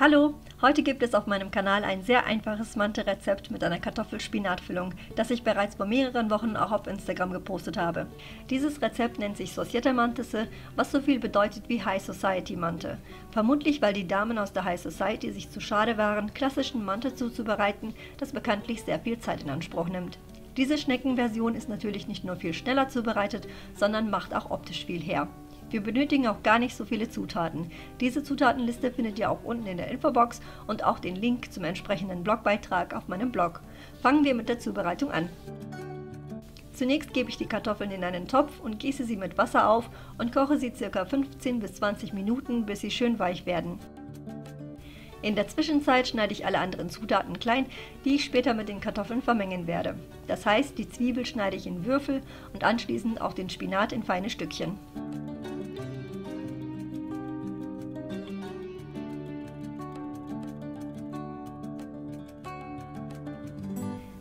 Hallo, heute gibt es auf meinem Kanal ein sehr einfaches Mante-Rezept mit einer Kartoffel-Spinat-Füllung, das ich bereits vor mehreren Wochen auch auf Instagram gepostet habe. Dieses Rezept nennt sich Societe Mantese, was so viel bedeutet wie High Society Mante. Vermutlich, weil die Damen aus der High Society sich zu schade waren, klassischen Mante zuzubereiten, das bekanntlich sehr viel Zeit in Anspruch nimmt. Diese Schneckenversion ist natürlich nicht nur viel schneller zubereitet, sondern macht auch optisch viel her. Wir benötigen auch gar nicht so viele Zutaten. Diese Zutatenliste findet ihr auch unten in der Infobox und auch den Link zum entsprechenden Blogbeitrag auf meinem Blog. Fangen wir mit der Zubereitung an. Zunächst gebe ich die Kartoffeln in einen Topf und gieße sie mit Wasser auf und koche sie ca. 15 bis 20 Minuten, bis sie schön weich werden. In der Zwischenzeit schneide ich alle anderen Zutaten klein, die ich später mit den Kartoffeln vermengen werde. Das heißt, die Zwiebel schneide ich in Würfel und anschließend auch den Spinat in feine Stückchen.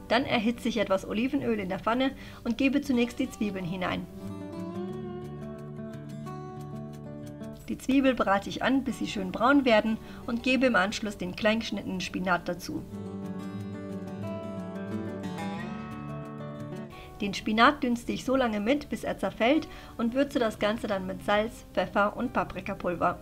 Dann erhitze ich etwas Olivenöl in der Pfanne und gebe zunächst die Zwiebeln hinein. Die Zwiebel brate ich an, bis sie schön braun werden und gebe im Anschluss den klein geschnittenen Spinat dazu. Den Spinat dünste ich so lange mit, bis er zerfällt und würze das Ganze dann mit Salz, Pfeffer und Paprikapulver.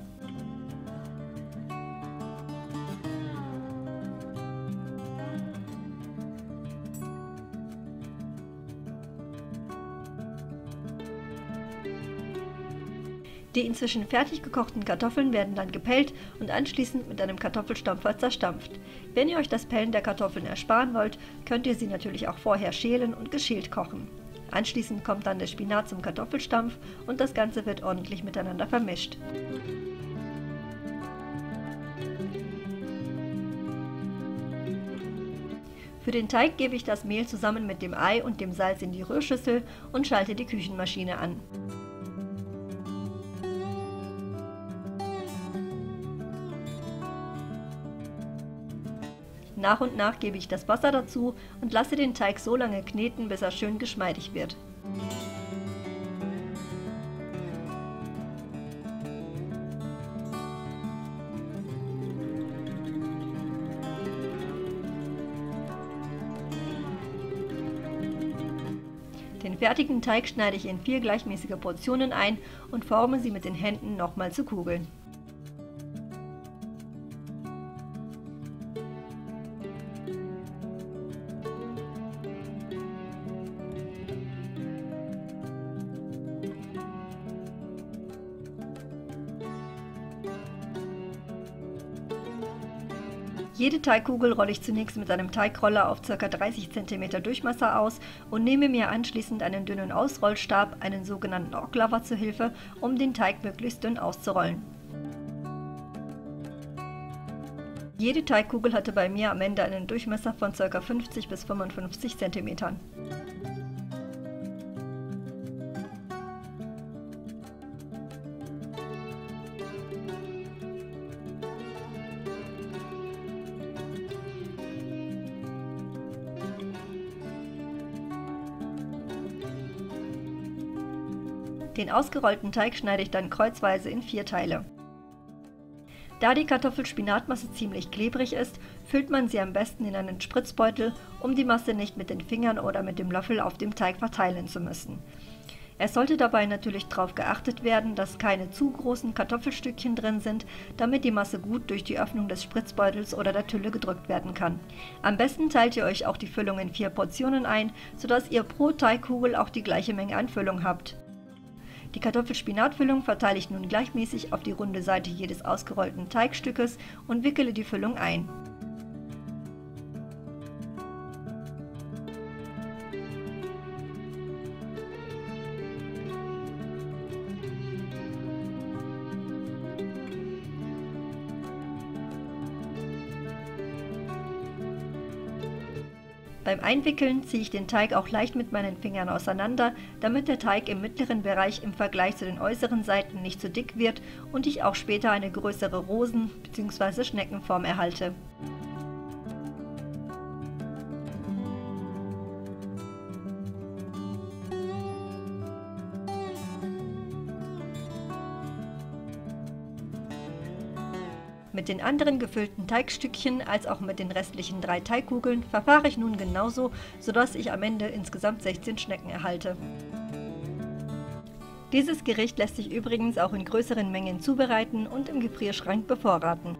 Die inzwischen fertig gekochten Kartoffeln werden dann gepellt und anschließend mit einem Kartoffelstampfer zerstampft. Wenn ihr euch das Pellen der Kartoffeln ersparen wollt, könnt ihr sie natürlich auch vorher schälen und geschält kochen. Anschließend kommt dann der Spinat zum Kartoffelstampf und das Ganze wird ordentlich miteinander vermischt. Für den Teig gebe ich das Mehl zusammen mit dem Ei und dem Salz in die Rührschüssel und schalte die Küchenmaschine an. Nach und nach gebe ich das Wasser dazu und lasse den Teig so lange kneten, bis er schön geschmeidig wird. Den fertigen Teig schneide ich in 4 gleichmäßige Portionen ein und forme sie mit den Händen nochmal zu Kugeln. Jede Teigkugel rolle ich zunächst mit einem Teigroller auf ca. 30 cm Durchmesser aus und nehme mir anschließend einen dünnen Ausrollstab, einen sogenannten Oklava, zur Hilfe, um den Teig möglichst dünn auszurollen. Jede Teigkugel hatte bei mir am Ende einen Durchmesser von ca. 50 bis 55 cm. Den ausgerollten Teig schneide ich dann kreuzweise in 4 Teile. Da die Kartoffel-Spinatmasse ziemlich klebrig ist, füllt man sie am besten in einen Spritzbeutel, um die Masse nicht mit den Fingern oder mit dem Löffel auf dem Teig verteilen zu müssen. Es sollte dabei natürlich darauf geachtet werden, dass keine zu großen Kartoffelstückchen drin sind, damit die Masse gut durch die Öffnung des Spritzbeutels oder der Tülle gedrückt werden kann. Am besten teilt ihr euch auch die Füllung in 4 Portionen ein, sodass ihr pro Teigkugel auch die gleiche Menge an Füllung habt. Die Kartoffelspinatfüllung verteile ich nun gleichmäßig auf die runde Seite jedes ausgerollten Teigstückes und wickele die Füllung ein. Beim Einwickeln ziehe ich den Teig auch leicht mit meinen Fingern auseinander, damit der Teig im mittleren Bereich im Vergleich zu den äußeren Seiten nicht zu dick wird und ich auch später eine größere Rosen- bzw. Schneckenform erhalte. Mit den anderen gefüllten Teigstückchen als auch mit den restlichen 3 Teigkugeln verfahre ich nun genauso, sodass ich am Ende insgesamt 16 Schnecken erhalte. Dieses Gericht lässt sich übrigens auch in größeren Mengen zubereiten und im Gefrierschrank bevorraten.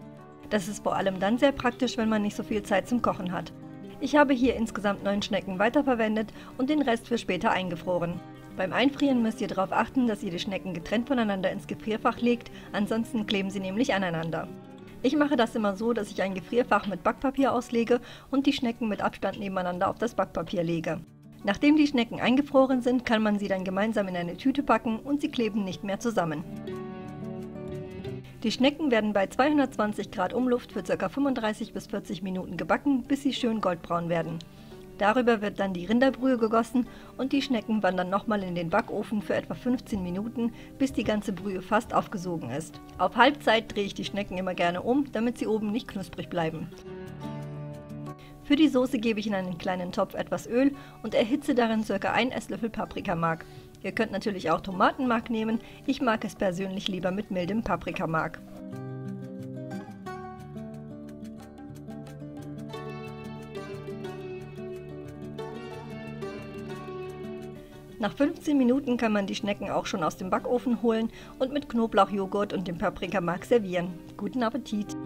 Das ist vor allem dann sehr praktisch, wenn man nicht so viel Zeit zum Kochen hat. Ich habe hier insgesamt 9 Schnecken weiterverwendet und den Rest für später eingefroren. Beim Einfrieren müsst ihr darauf achten, dass ihr die Schnecken getrennt voneinander ins Gefrierfach legt, ansonsten kleben sie nämlich aneinander. Ich mache das immer so, dass ich ein Gefrierfach mit Backpapier auslege und die Schnecken mit Abstand nebeneinander auf das Backpapier lege. Nachdem die Schnecken eingefroren sind, kann man sie dann gemeinsam in eine Tüte packen und sie kleben nicht mehr zusammen. Die Schnecken werden bei 220 Grad Umluft für ca. 35 bis 40 Minuten gebacken, bis sie schön goldbraun werden. Darüber wird dann die Rinderbrühe gegossen und die Schnecken wandern nochmal in den Backofen für etwa 15 Minuten, bis die ganze Brühe fast aufgesogen ist. Auf Halbzeit drehe ich die Schnecken immer gerne um, damit sie oben nicht knusprig bleiben. Für die Soße gebe ich in einen kleinen Topf etwas Öl und erhitze darin ca. 1 Esslöffel Paprikamark. Ihr könnt natürlich auch Tomatenmark nehmen, ich mag es persönlich lieber mit mildem Paprikamark. Nach 15 Minuten kann man die Schnecken auch schon aus dem Backofen holen und mit Knoblauchjoghurt und dem Paprikamark servieren. Guten Appetit!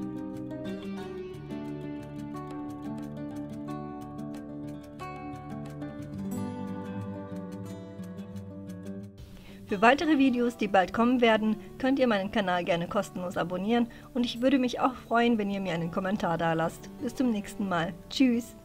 Für weitere Videos, die bald kommen werden, könnt ihr meinen Kanal gerne kostenlos abonnieren und ich würde mich auch freuen, wenn ihr mir einen Kommentar dalasst. Bis zum nächsten Mal. Tschüss!